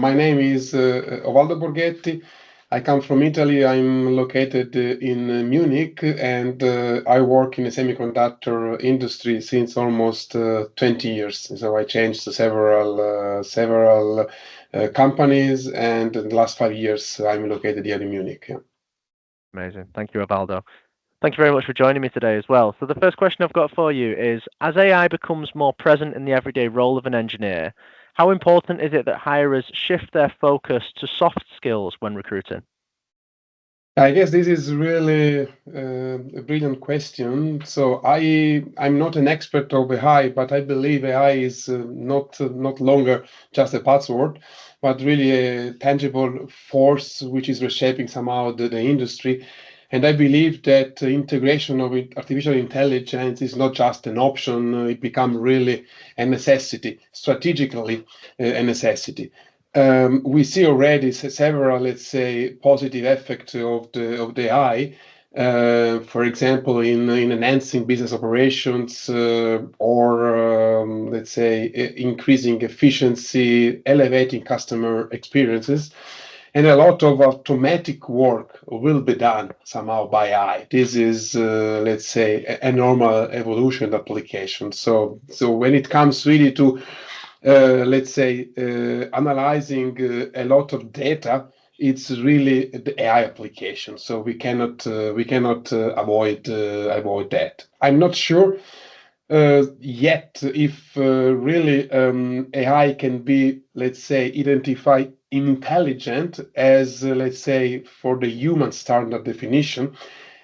my name is Ovaldo Borghetti. I come from Italy. I'm located in Munich, and I work in the semiconductor industry since almost 20 years. So I changed to several companies, and in the last 5 years, I'm located here in Munich. Yeah. Amazing. Thank you, Ovaldo. Thank you very much for joining me today as well. So the first question I've got for you is, as AI becomes more present in the everyday role of an engineer, how important is it that hirers shift their focus to soft skills when recruiting? I guess this is really a brilliant question. So I'm not an expert of AI, but I believe AI is not longer just a buzzword, but really a tangible force which is reshaping somehow the industry. And I believe that integration of artificial intelligence is not just an option; it becomes really a necessity, strategically a necessity. We see already several, let's say, positive effects of the AI. For example, in enhancing business operations or let's say increasing efficiency, elevating customer experiences, and a lot of automatic work will be done somehow by AI. This is, let's say, a normal evolution application. So when it comes really to let's say, analyzing a lot of data, it's really the AI application. So we cannot avoid that. I'm not sure yet if really AI can be, let's say, identified intelligent as, let's say, for the human standard definition.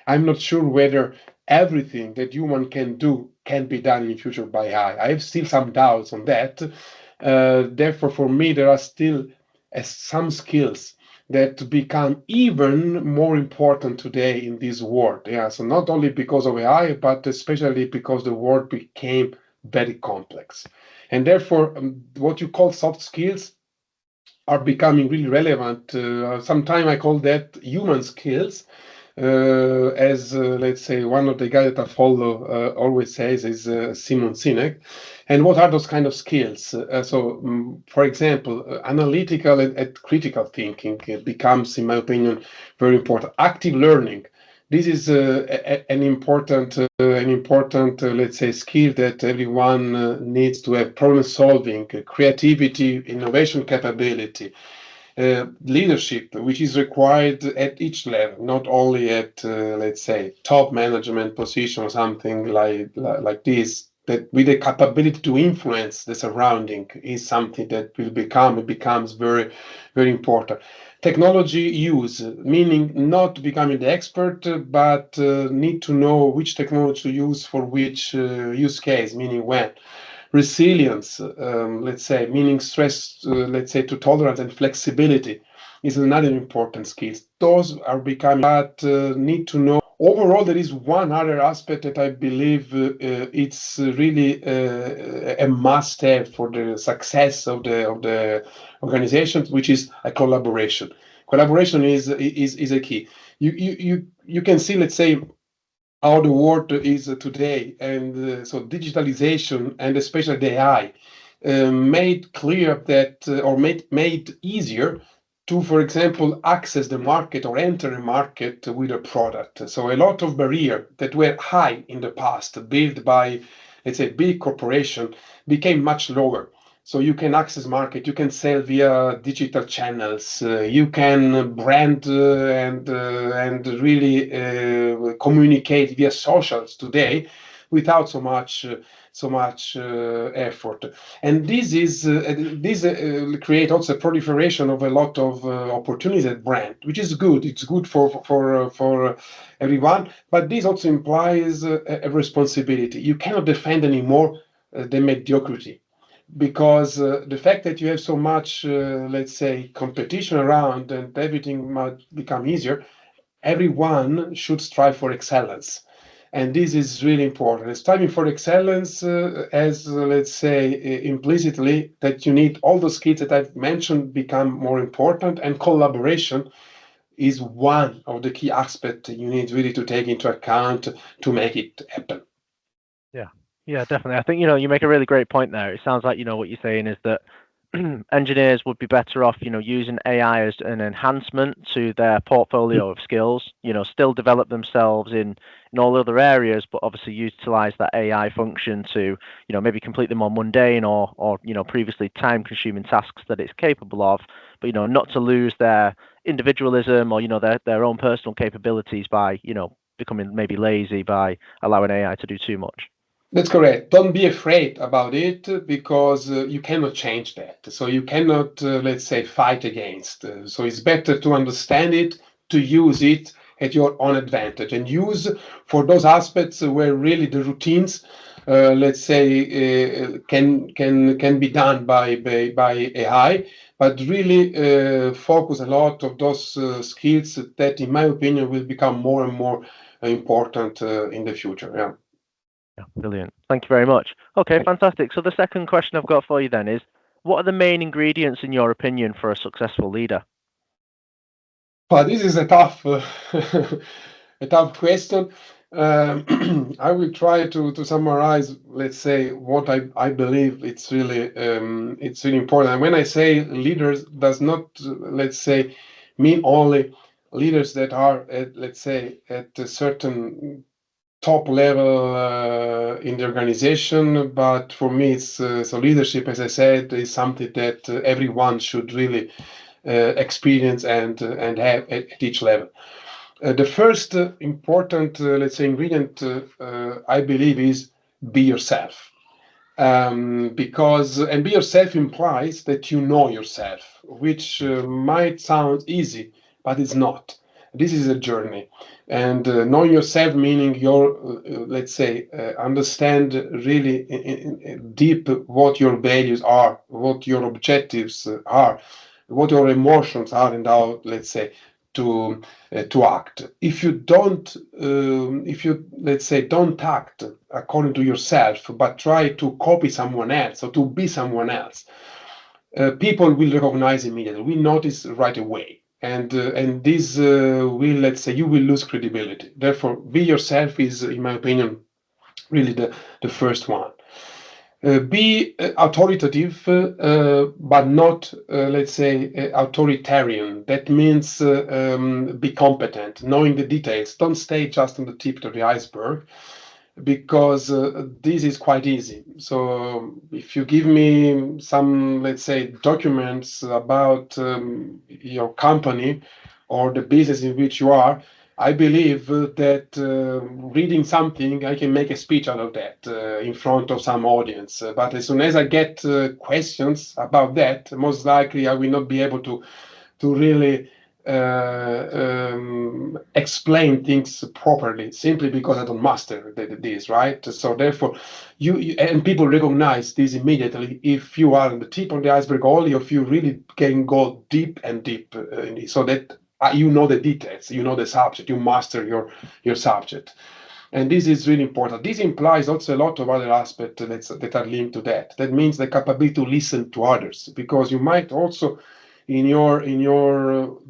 I'm not sure whether everything that human can do can be done in future by AI. I have still some doubts on that. Therefore, for me, there are still some skills that become even more important today in this world. Yeah, so not only because of AI, but especially because the world became very complex. And therefore, what you call soft skills are becoming really relevant. Sometimes I call that human skills, as let's say one of the guys that I follow always says is Simon Sinek. And what are those kind of skills? For example, analytical and critical thinking becomes, in my opinion, very important. Active learning. This is an important, let's say, skill that everyone needs to have. Problem solving, creativity, innovation capability, leadership, which is required at each level, not only at, let's say, top management position or something like this. That with the capability to influence the surrounding is something that it becomes very, very important. Technology use, meaning not becoming the expert, but need to know which technology to use for which use case, meaning when. Resilience, let's say, meaning stress, let's say, to tolerance and flexibility is another important skill. Those are becoming, but need to know. Overall, there is one other aspect that I believe it's really a must-have for the success of the organizations, which is a collaboration. Collaboration is a key. You can see, let's say, how the world is today, and so digitalization and especially the AI made clear that or made easier to, for example, access the market or enter a market with a product. So a lot of barriers that were high in the past, built by, let's say, big corporation, became much lower. So you can access market, you can sell via digital channels, you can brand and really communicate via socials today without so much effort. And this create also a proliferation of a lot of opportunities at brand, which is good. It's good for everyone, but this also implies a responsibility. You cannot defend anymore the mediocrity, because the fact that you have so much, let's say, competition around and everything might become easier, everyone should strive for excellence. And this is really important. Striving for excellence, as let's say, implicitly, that you need all the skills that I've mentioned become more important, and collaboration is one of the key aspects you need really to take into account to make it happen. Yeah, yeah, definitely. I think you make a really great point there. It sounds like what you're saying is that engineers would be better off, using AI as an enhancement to their portfolio of skills, still develop themselves in all other areas, but obviously utilize that AI function to, maybe complete the more mundane or previously time-consuming tasks that it's capable of, but, not to lose their individualism or, their own personal capabilities by, becoming maybe lazy by allowing AI to do too much. That's correct. Don't be afraid about it because you cannot change that. So you cannot, let's say, fight against. So it's better to understand it, to use it at your own advantage, and use for those aspects where really the routines, let's say, can be done by AI, but really focus a lot of those skills that, in my opinion, will become more and more important in the future. Yeah. Yeah, brilliant. Thank you very much. Okay, fantastic. So the second question I've got for you then is, what are the main ingredients, in your opinion, for a successful leader? But this is a tough, a tough question. I will try to summarize, let's say, what I believe it's really important. And when I say leaders, does not, let's say, mean only leaders that are at, let's say, at a certain top level in the organization. But for me, it's so leadership, as I said, is something that everyone should really experience and have at each level. The first important, let's say, ingredient I believe is be yourself. Because and be yourself implies that you know yourself, which might sound easy, but it's not. This is a journey, and knowing yourself meaning your, let's say, understand really deep what your values are, what your objectives are, what your emotions are, and how, let's say, to act. If you, let's say, don't act according to yourself, but try to copy someone else or to be someone else, people will recognize immediately. We notice right away, and this will, let's say, you will lose credibility. Therefore, be yourself is, in my opinion, really the first one. Be authoritative, but not, let's say, authoritarian. That means be competent, knowing the details. Don't stay just on the tip of the iceberg, because this is quite easy. So if you give me some, let's say, documents about your company or the business in which you are, I believe that reading something, I can make a speech out of that in front of some audience. But as soon as I get questions about that, most likely I will not be able to really explain things properly, simply because I don't master this, right? So therefore, you and people recognize this immediately if you are on the tip of the iceberg, only if you really can go deep and deep in it, so that you know the details, you know the subject, you master your subject. And this is really important. This implies also a lot of other aspects that are linked to that. That means the capability to listen to others, because you might also in your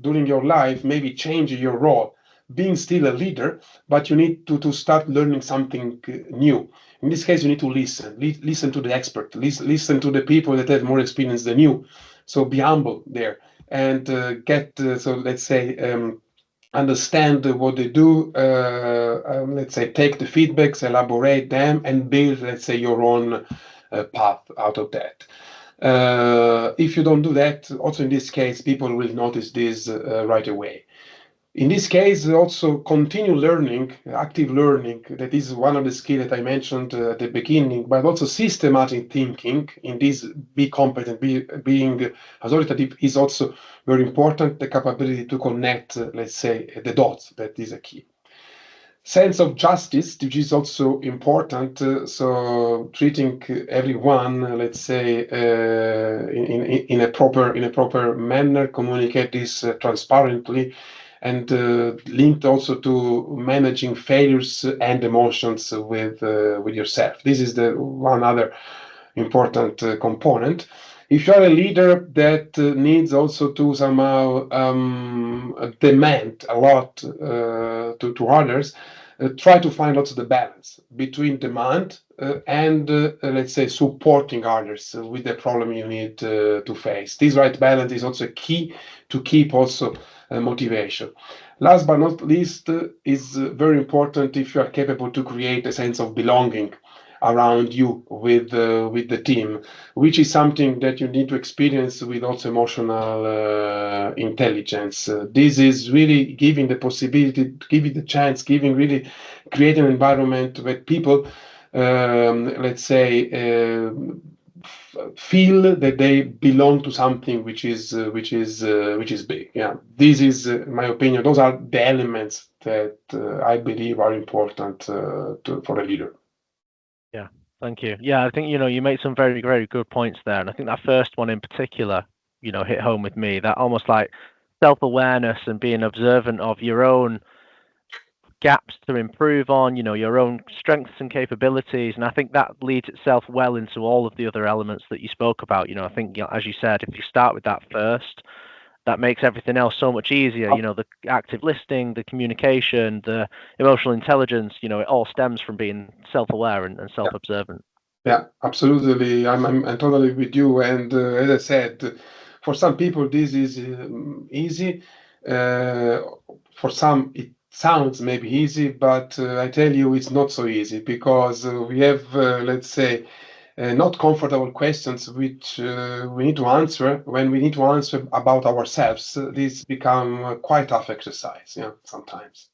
during your life maybe change your role, being still a leader, but you need to start learning something new. In this case, you need to listen to the expert, listen to the people that have more experience than you. So be humble there, and get so let's say understand what they do, let's say take the feedbacks, elaborate them, and build, let's say, your own path out of that. If you don't do that, also in this case, people will notice this right away. In this case, also continue learning, active learning. That is one of the skills that I mentioned at the beginning, but also systematic thinking. In this, be competent, being authoritative is also very important. The capability to connect, let's say, the dots. That is a key. Sense of justice, which is also important. So treating everyone, let's say, in a proper manner, communicate this transparently, and linked also to managing failures and emotions with yourself. This is the one other important component. If you are a leader that needs also to somehow demand a lot to others, try to find also the balance between demand and let's say supporting others with the problem you need to face. This right balance is also key to keep also motivation. Last but not least, is very important if you are capable to create a sense of belonging around you with the team, which is something that you need to experience with also emotional intelligence. This is really giving the possibility, giving the chance, giving really create an environment where people, let's say, feel that they belong to something which is big. Yeah, this is my opinion. Those are the elements that I believe are important for a leader. Yeah, thank you. Yeah, I think you make some very, very good points there, and I think that first one in particular, hit home with me. That almost like self-awareness and being observant of your own gaps to improve on, your own strengths and capabilities, and I think that leads itself well into all of the other elements that you spoke about. I think, as you said, if you start with that first, that makes everything else so much easier. The active listening, the communication, the emotional intelligence, it all stems from being self-aware and self-observant. Yeah, absolutely. I'm totally with you. And as I said, for some people this is easy. Uh, for some it sounds maybe easy, but I tell you it's not so easy because we have, let's say, not comfortable questions which we need to answer. When we need to answer about ourselves, this become quite tough exercise. Yeah, sometimes.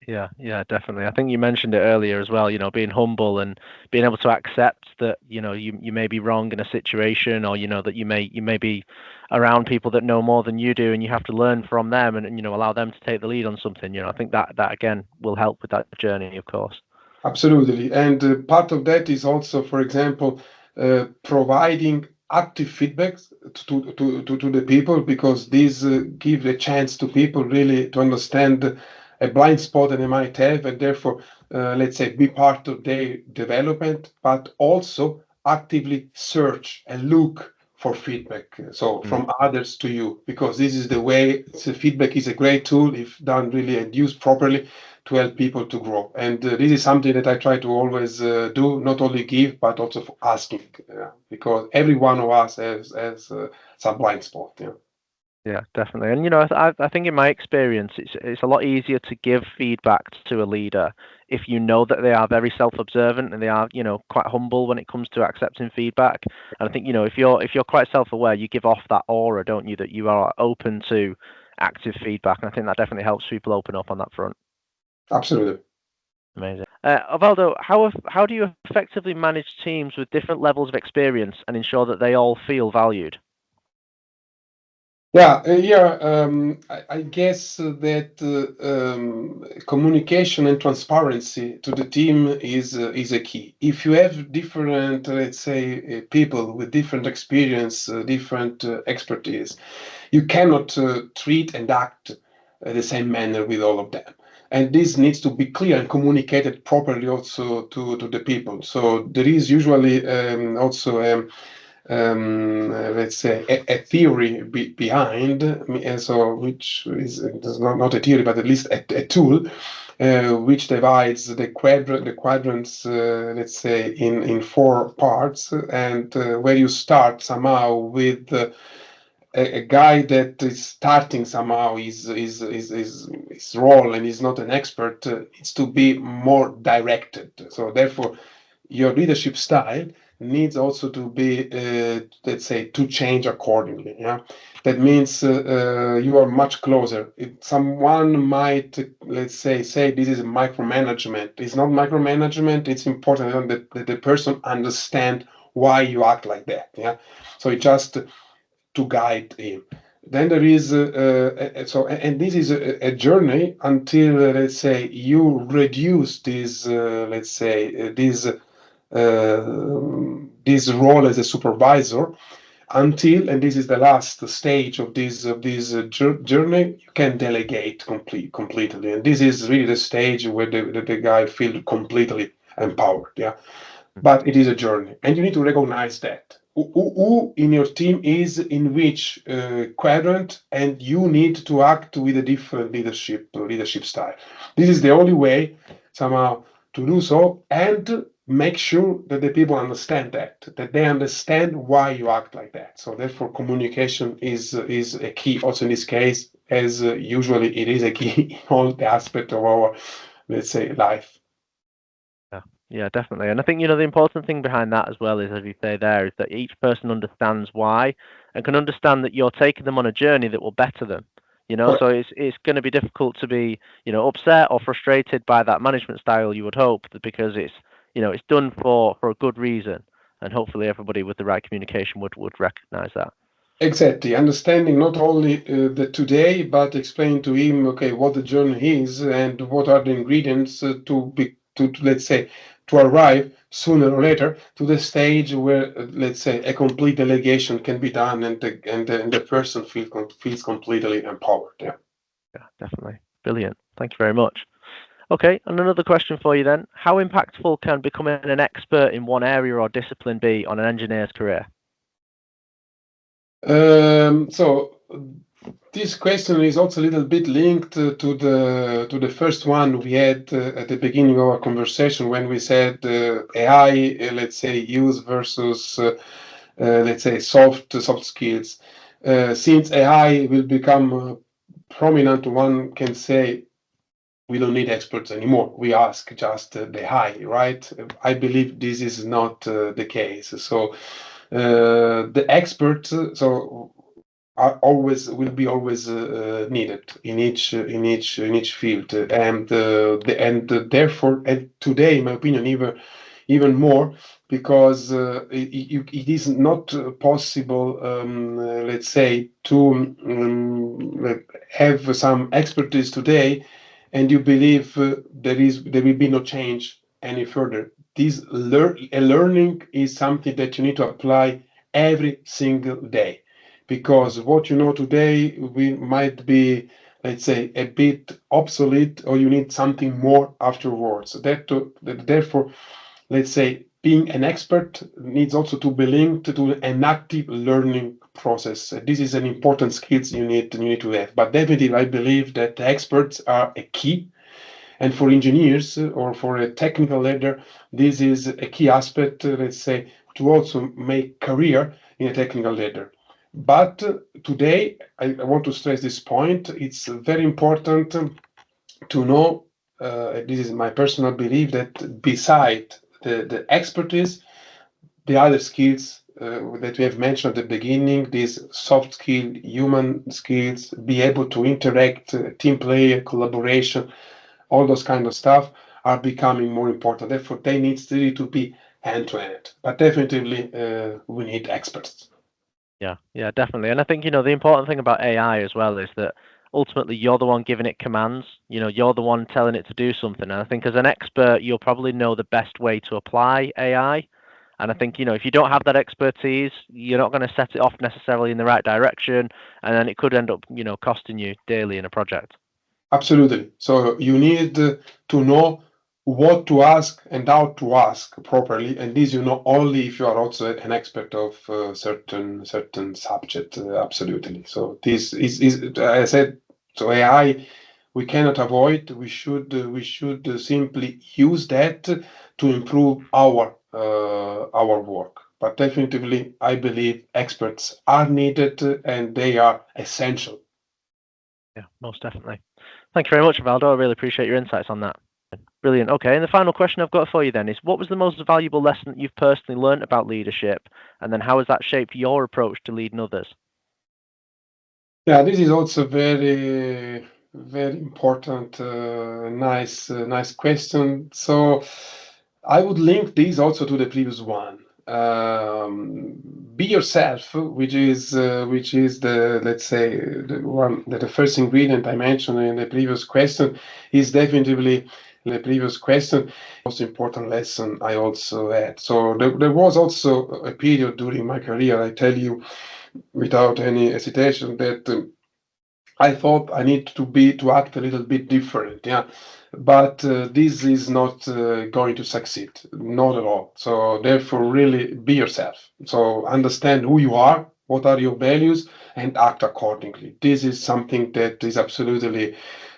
Yeah, yeah, definitely. I think you mentioned it earlier as well, being humble and being able to accept that, you may be wrong in a situation, or, that you may be around people that know more than you do, and you have to learn from them and allow them to take the lead on something. I think that again will help with that journey, of course. Absolutely. And part of that is also, for example, providing active feedback to the people, because these give a chance to people really to understand a blind spot that they might have, and therefore, let's say, be part of their development, but also actively search and look for feedback. So Mm. from others to you, because this is the way. So feedback is a great tool if done really and used properly to help people to grow. And this is something that I try to always do, not only give, but also for asking, because every one of us has some blind spot. Yeah. Yeah, definitely. And I think in my experience, it's a lot easier to give feedback to a leader if you know that they are very self-observant and they are, quite humble when it comes to accepting feedback. And I think, if you're quite self-aware, you give off that aura, don't you, that you are open to active feedback. And I think that definitely helps people open up on that front. Absolutely. Amazing. Ovaldo, how do you effectively manage teams with different levels of experience and ensure that they all feel valued? Yeah, I guess that communication and transparency to the team is a key. If you have different, let's say, people with different experience, different expertise, you cannot treat and act the same manner with all of them. And this needs to be clear and communicated properly also to the people. So there is usually also let's say a theory behind, so which is not a theory, but at least a tool which divides the quadrants, let's say, in four parts, and where you start somehow with a guy that is starting somehow his role and is not an expert, needs to be more directed. So therefore, your leadership style needs also to be, let's say, to change accordingly. Yeah, that means you are much closer. If someone might, let's say this is micromanagement, it's not micromanagement. It's important that the person understand why you act like that. Yeah, so it just to guide him. Then there is and this is a journey until let's say you reduce this let's say this role as a supervisor until, and this is the last stage of this journey, you can delegate completely, and this is really the stage where the guy feel completely empowered. Yeah, but it is a journey, and you need to recognize that who in your team is in which quadrant, and you need to act with a different leadership style. This is the only way somehow to do so, and make sure that the people understand that they understand why you act like that. So therefore, communication is a key also in this case, as usually it is a key in all the aspect of our, let's say, life. Yeah, yeah, definitely. And I think, the important thing behind that as well is, as you say there, is that each person understands why and can understand that you're taking them on a journey that will better them. Correct. So it's going to be difficult to be, upset or frustrated by that management style, you would hope, because it's done for a good reason, and hopefully everybody with the right communication would recognize that. Exactly, understanding not only the today, but explain to him, okay, what the journey is and what are the ingredients to let's say, to arrive sooner or later to the stage where, let's say, a complete delegation can be done and the person feels completely empowered. Yeah. Yeah, definitely. Brilliant. Thank you very much. Okay, and another question for you then. How impactful can becoming an expert in one area or discipline be on an engineer's career? So this question is also a little bit linked to the first one we had at the beginning of our conversation when we said AI, let's say, use versus let's say soft skills. Since AI will become prominent, one can say we don't need experts anymore. We ask just the high, right? I believe this is not the case. So the experts, so are always will be always needed in each field, and therefore, and today, in my opinion, even more, because it is not possible, let's say, to have some expertise today, and you believe there will be no change any further. Learning is something that you need to apply every single day, because what you know today we might be, let's say, a bit obsolete, or you need something more afterwards. Therefore, let's say, being an expert needs also to be linked to an active learning process. This is an important skills you need to have. But definitely, I believe that experts are a key, and for engineers or for a technical leader, this is a key aspect, let's say, to also make career in a technical leader. But today, I want to stress this point. It's very important to know, this is my personal belief, that beside the expertise, the other skills that we have mentioned at the beginning, these soft skill, human skills, be able to interact, team play, collaboration, all those kind of stuff are becoming more important. Therefore, they need really to be hand to hand. But definitely, we need experts. Yeah, yeah, definitely. And I think, the important thing about AI as well is that ultimately you're the one giving it commands. You're the one telling it to do something. And I think as an expert, you'll probably know the best way to apply AI. And I think, if you don't have that expertise, you're not going to set it off necessarily in the right direction. And then it could end up, costing you dearly in a project. Absolutely. So you need to know what to ask and how to ask properly, and this you know only if you are also an expert of certain subject. Absolutely. So this is as I said. So AI we cannot avoid. We should simply use that to improve our work. But definitely, I believe experts are needed and they are essential. Yeah, most definitely. Thank you very much, Valdo. I really appreciate your insights on that. Brilliant. Okay, and the final question I've got for you then is, what was the most valuable lesson that you've personally learned about leadership, and then how has that shaped your approach to leading others? Yeah, this is also very, very important, nice question. So I would link this also to the previous one. Be yourself, which is the, let's say, the first ingredient I mentioned in the previous question, is definitely the previous question. Most important lesson I also had. So there was also a period during my career, I tell you without any hesitation, that I thought I need to act a little bit different, yeah. But this is not going to succeed, not at all. So therefore, really be yourself. So understand who you are, what are your values, and act accordingly. This is something that is absolutely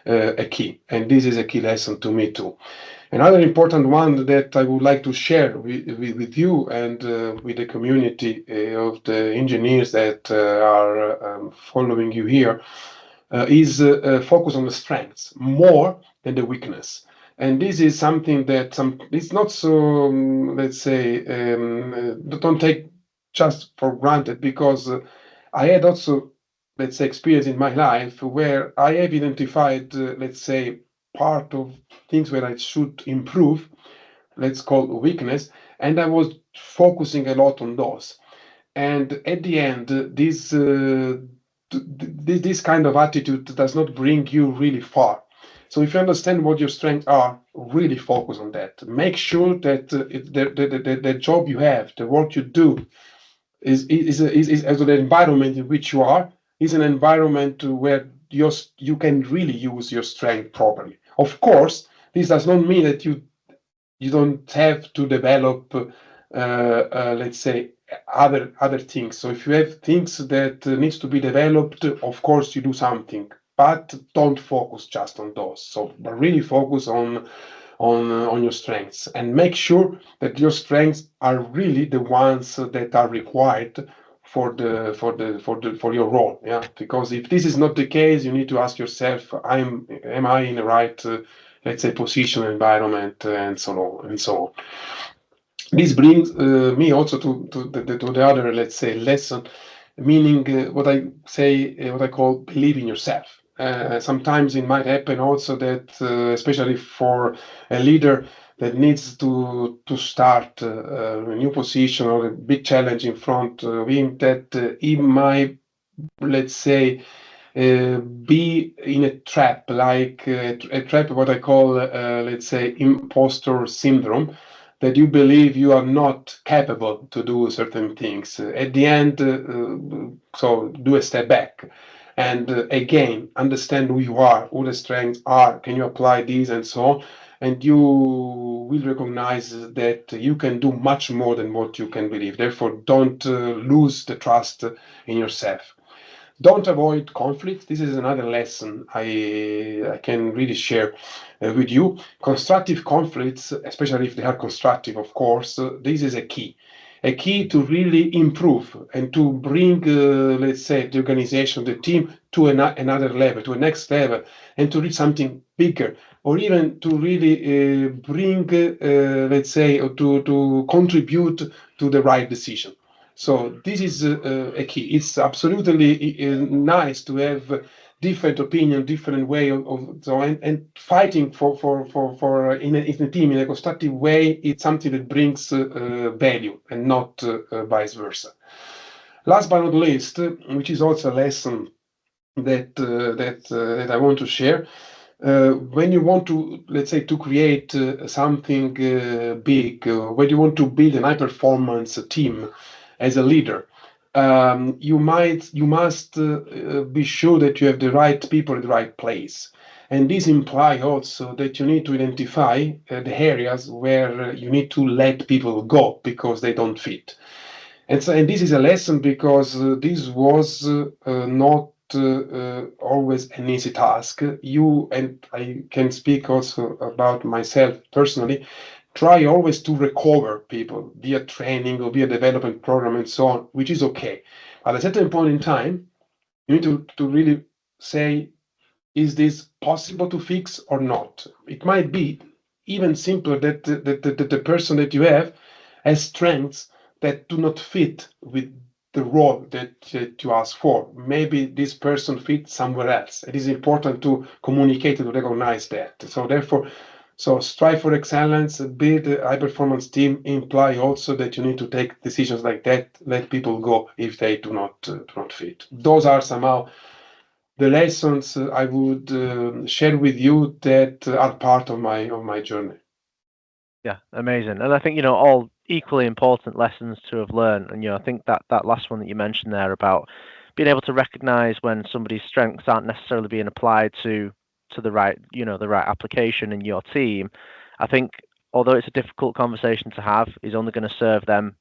a key, and this is a key lesson to me too. Another important one that I would like to share with you and with the community of the engineers that are following you here is focus on the strengths more than the weakness. And this is something that it's not so, let's say, don't take just for granted, because I had also, let's say, experience in my life where I have identified, let's say, part of things where I should improve, let's call weakness, and I was focusing a lot on those. And at the end, this kind of attitude does not bring you really far. So if you understand what your strengths are, really focus on that. Make sure that the job you have, the work you do, is also the environment in which you are is an environment where you can really use your strength properly. Of course, this does not mean that you don't have to develop, let's say, other things. So if you have things that needs to be developed, of course you do something, but don't focus just on those. So but really focus on your strengths, and make sure that your strengths are really the ones that are required for your role. Yeah, because if this is not the case, you need to ask yourself, am I in the right, let's say, position, environment, and so on and so on. This brings me also to the other, let's say, lesson, meaning what I call believe in yourself. Sometimes it might happen also that, especially for a leader that needs to start a new position or a big challenge in front of him, that he might, let's say, be in a trap, like a trap, what I call, let's say, imposter syndrome, that you believe you are not capable to do certain things. At the end, so do a step back. And again, understand who you are, who the strengths are, can you apply these, and so on. And you will recognize that you can do much more than what you can believe. Therefore, don't lose the trust in yourself. Don't avoid conflict. This is another lesson I can really share with you. Constructive conflicts, especially if they are constructive, of course, this is a key to really improve and to bring, let's say, the organization, the team to another level, to a next level, and to reach something bigger, or even to really bring, let's say, or to contribute to the right decision. So this is a key. It's absolutely nice to have different opinion, different way of so and fighting for in a team in a constructive way. It's something that brings value, and not vice versa. Last but not least, which is also a lesson that I want to share. When you want to, let's say, to create something big, when you want to build an high performance team as a leader, you must be sure that you have the right people at the right place. And this implies also that you need to identify the areas where you need to let people go because they don't fit. And this is a lesson, because this was not always an easy task. You, and I can speak also about myself personally, try always to recover people via training or via development program and so on, which is okay. At a certain point in time, you need to really say, is this possible to fix or not? It might be even simpler that the person that you have has strengths that do not fit with the role that you ask for. Maybe this person fits somewhere else. It is important to communicate and to recognize that. So therefore, so strive for excellence, build a high performance team imply also that you need to take decisions like that, let people go if they do not fit. Those are somehow the lessons I would share with you that are part of my journey. Yeah, amazing. And I think, all equally important lessons to have learned. And, I think that last one that you mentioned there about being able to recognize when somebody's strengths aren't necessarily being applied to the right, the right application in your team. I think although it's a difficult conversation to have, is only going to serve them,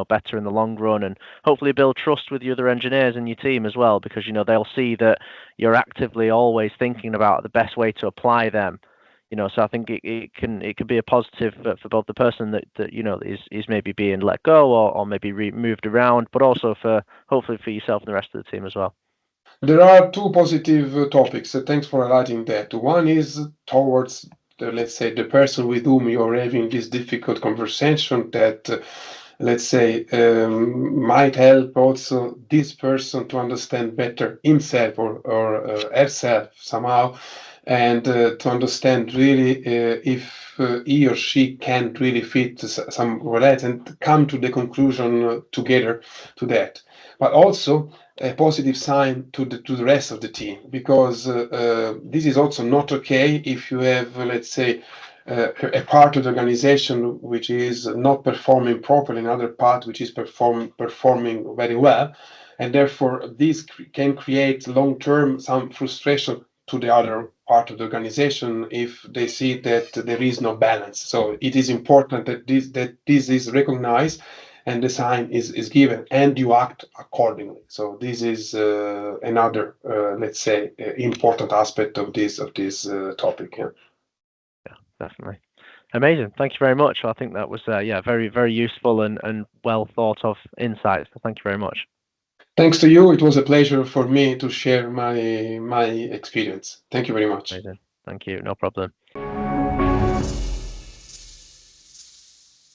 better in the long run, and hopefully build trust with the other engineers in your team as well, because, they'll see that you're actively always thinking about the best way to apply them, So I think it can be a positive for both the person that is maybe being let go or maybe moved around, but also for hopefully for yourself and the rest of the team as well. There are two positive topics. Thanks for highlighting that. One is towards let's say, the person with whom you're having this difficult conversation that, let's say, might help also this person to understand better himself or herself somehow, and to understand really if he or she can't really fit some relate and come to the conclusion together to that. But also a positive sign to the rest of the team, because this is also not okay if you have, let's say, a part of the organization which is not performing properly, another part which is performing very well, and therefore this can create long term some frustration to the other part of the organization if they see that there is no balance. So it is important that this is recognized and the sign is given and you act accordingly. So this is another, let's say, important aspect of this topic. Yeah. Yeah, definitely. Amazing. Thank you very much. I think that was very, very useful and well thought of insights. So thank you very much. Thanks to you. It was a pleasure for me to share my experience. Thank you very much. Amazing. Thank you. No problem.